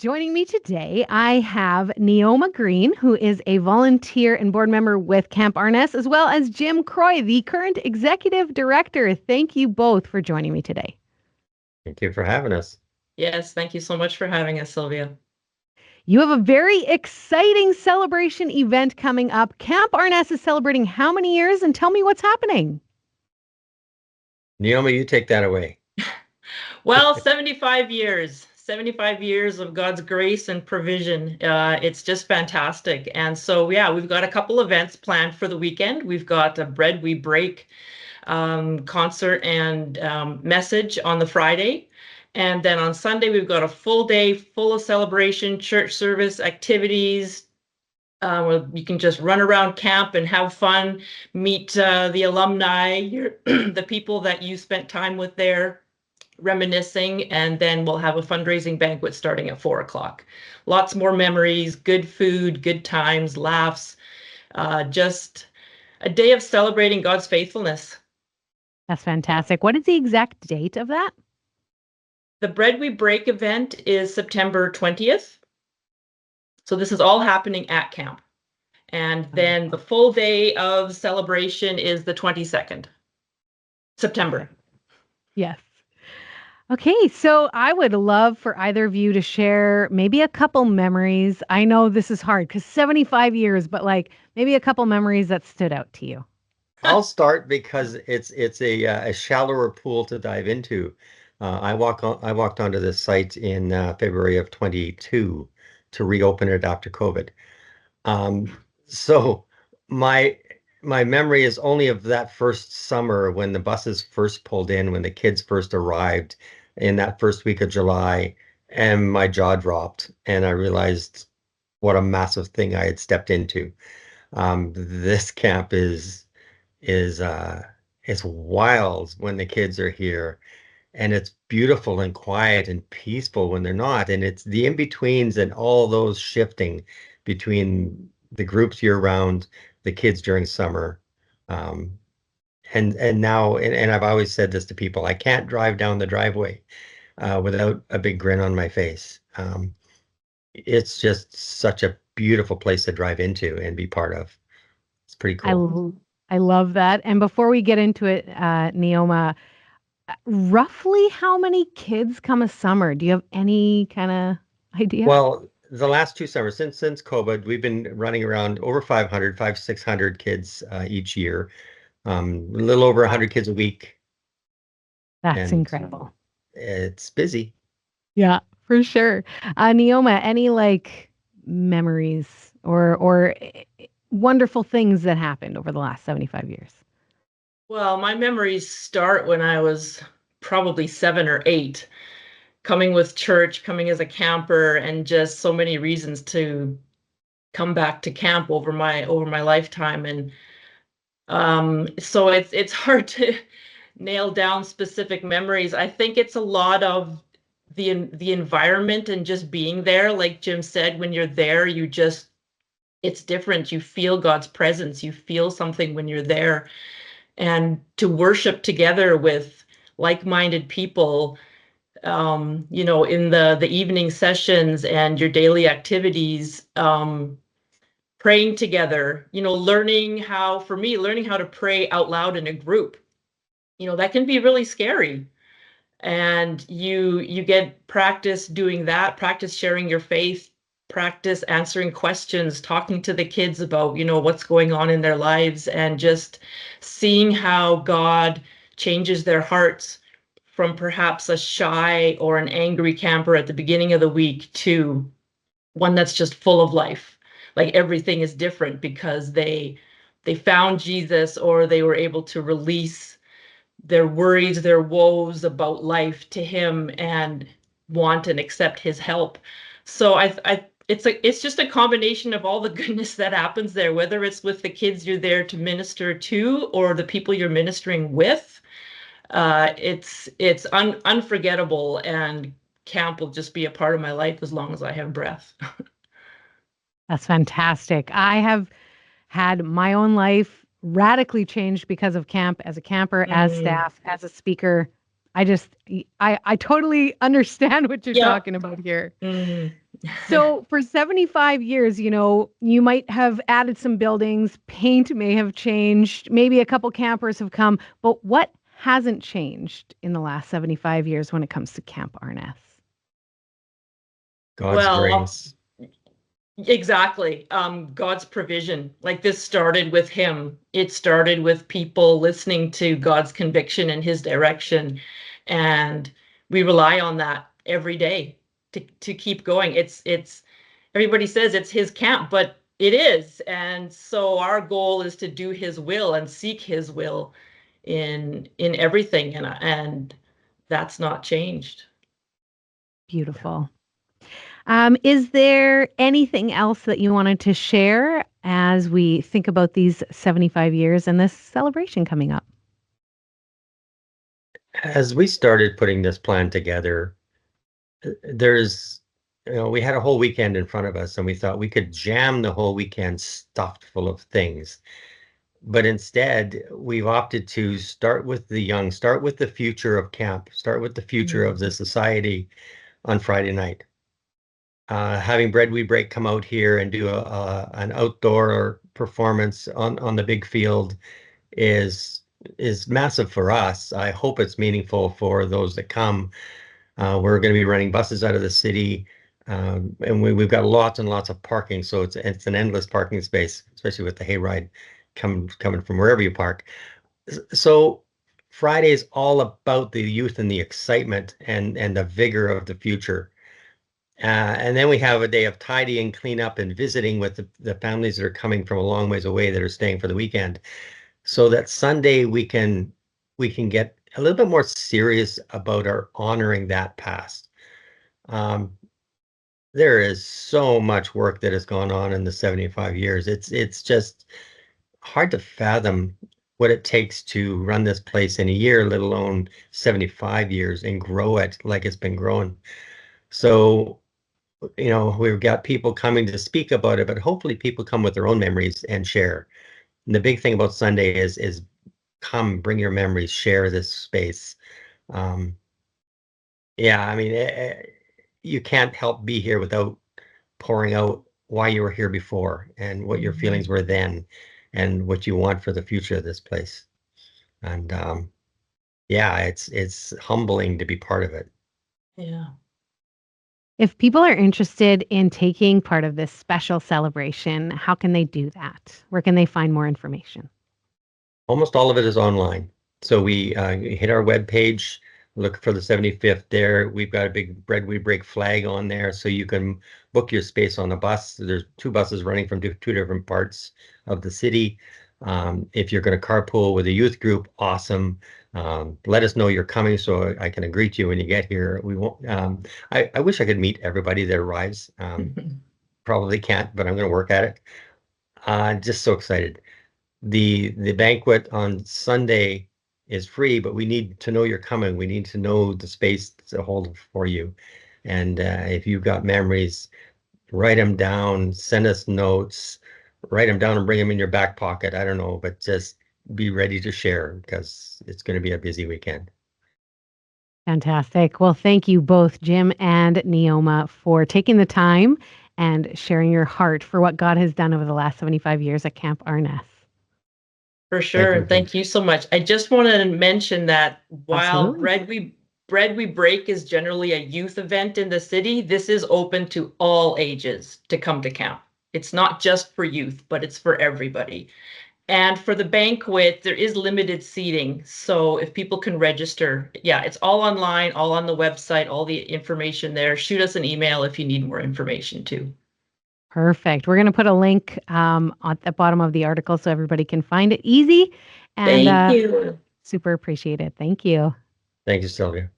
Joining me today, I have Neoma Greene, who is a volunteer and board member with Camp Arnes, as well as Jim Croy, the current executive director. Thank you both for joining me today. Thank you for having us. Yes, thank you so much for having us, Sylvia. You have a very exciting celebration event coming up. Camp Arnes is celebrating how many years? And tell me what's happening. Neoma, you take that away. Well, 75 years of God's grace and provision. It's just fantastic. And so, yeah, we've got a couple events planned for the weekend. We've got a Bread We Break concert and message on the Friday. And then on Sunday, we've got a full day full of celebration, church service, activities. Where you can just run around camp and have fun, meet the alumni, the people that you spent time with there, reminiscing, and then we'll have a fundraising banquet starting at 4 o'clock. Lots more memories, good food, good times, laughs, just a day of celebrating God's faithfulness. That's fantastic. What is the exact date of that? The Bread We Break event is September 20th. So this is all happening at camp. And then the full day of celebration is the 22nd, September. Yes. Okay, so I would love for either of you to share maybe a couple memories. I know this is hard because 75 years, but like maybe a couple memories that stood out to you. I'll start because it's a shallower pool to dive into. I walked onto this site in February of 22 to reopen it after COVID. So my my memory is only of that first summer when the buses first pulled in, when the kids first arrived in that first week of July, and my jaw dropped, and I realized what a massive thing I had stepped into. This camp is it's wild when the kids are here, and it's beautiful and quiet and peaceful when they're not. And it's the in-betweens and all those shifting between the groups year round, the kids during summer. Um, and now, and I've always said this to people, I can't drive down the driveway without a big grin on my face. It's just such a beautiful place to drive into and be part of. It's pretty I, cool. l- I love that. And before we get into it, Neoma, roughly how many kids come a summer? Do you have any kind of idea? Well, the last two summers, since COVID, we've been running around over 600 kids each year, a little over 100 kids a week, That's and incredible. it's busy. Yeah, for sure. Neoma, any like memories or wonderful things that happened over the last 75 years? Well, my memories start when I was probably 7 or 8, coming with church, coming as a camper, and just so many reasons to come back to camp over my lifetime. And so it's hard to nail down specific memories. I think it's a lot of the environment and just being there. Like Jim said, when you're there, it's different. You feel God's presence. You feel something when you're there. And to worship together with like-minded people, in the evening sessions and your daily activities, praying together, learning how to pray out loud in a group, that can be really scary. And you get practice doing that, practice sharing your faith, practice answering questions, talking to the kids about, what's going on in their lives, and just seeing how God changes their hearts from perhaps a shy or an angry camper at the beginning of the week to one that's just full of life. Like everything is different because they found Jesus, or they were able to release their worries, their woes about life to him, and want and accept his help. So it's just a combination of all the goodness that happens there, whether it's with the kids you're there to minister to or the people you're ministering with. It's unforgettable, and camp will just be a part of my life as long as I have breath. That's fantastic. I have had my own life radically changed because of camp, as a camper, as Mm, staff, as a speaker. I just I totally understand what you're yeah. talking about here. Mm, So for 75 years, you might have added some buildings, paint may have changed, maybe a couple campers have come, but what hasn't changed in the last 75 years when it comes to Camp Arnes? God's Well, grace. exactly. God's provision. Like this started with him. It started with people listening to God's conviction and his direction. And we rely on that every day to keep going. It's everybody says it's his camp, but it is. And so our goal is to do his will and seek his will in everything. And that's not changed. Beautiful. Is there anything else that you wanted to share as we think about these 75 years and this celebration coming up? As we started putting this plan together, there's, we had a whole weekend in front of us and we thought we could jam the whole weekend stuffed full of things. But instead, we've opted to start with the young, start with the future of camp, start with the future of the society on Friday night. Having Bread We Break come out here and do an outdoor performance on the big field is massive for us. I hope it's meaningful for those that come. We're going to be running buses out of the city, and we've got lots and lots of parking, so it's an endless parking space, especially with the hayride coming from wherever you park. So Friday is all about the youth and the excitement and the vigor of the future. And then we have a day of tidying, cleanup, and visiting with the families that are coming from a long ways away that are staying for the weekend, so that Sunday we can get a little bit more serious about our honoring that past. Um, there is so much work that has gone on in the 75 years. It's just hard to fathom what it takes to run this place in a year, let alone 75 years, and grow it like it's been growing. So, we've got people coming to speak about it, but hopefully people come with their own memories and share. And the big thing about Sunday is come, bring your memories, share this space. Um, yeah, I mean, you can't help be here without pouring out why you were here before and what your feelings were then and what you want for the future of this place. And yeah, it's humbling to be part of it. Yeah. If people are interested in taking part of this special celebration, how can they do that? Where can they find more information? Almost all of it is online. So we hit our web page, look for the 75th there. We've got a big Bread We Break flag on there, so you can book your space on the bus. There's two buses running from two different parts of the city. If you're going to carpool with a youth group, awesome. Let us know you're coming so I can greet you when you get here. We won't. I wish I could meet everybody that arrives. Probably can't, but I'm going to work at it. Just so excited. The banquet on Sunday is free, but we need to know you're coming. We need to know the space to hold for you. And if you've got memories, write them down, send us notes, write them down and bring them in your back pocket. I don't know, but just be ready to share because it's going to be a busy weekend. Fantastic. Well, thank you both, Jim and Neoma, for taking the time and sharing your heart for what God has done over the last 75 years at Camp Arnes. For Thank sure. you. And thank you so much. I just wanted to mention that while Absolutely. Bread We Break is generally a youth event in the city, this is open to all ages to come to camp. It's not just for youth, but it's for everybody. And for the banquet, there is limited seating. So if people can register, yeah, it's all online, all on the website, all the information there. Shoot us an email if you need more information too. Perfect. We're going to put a link at the bottom of the article so everybody can find it easy. And Thank you. super appreciate it. Thank you. Thank you, Sylvia.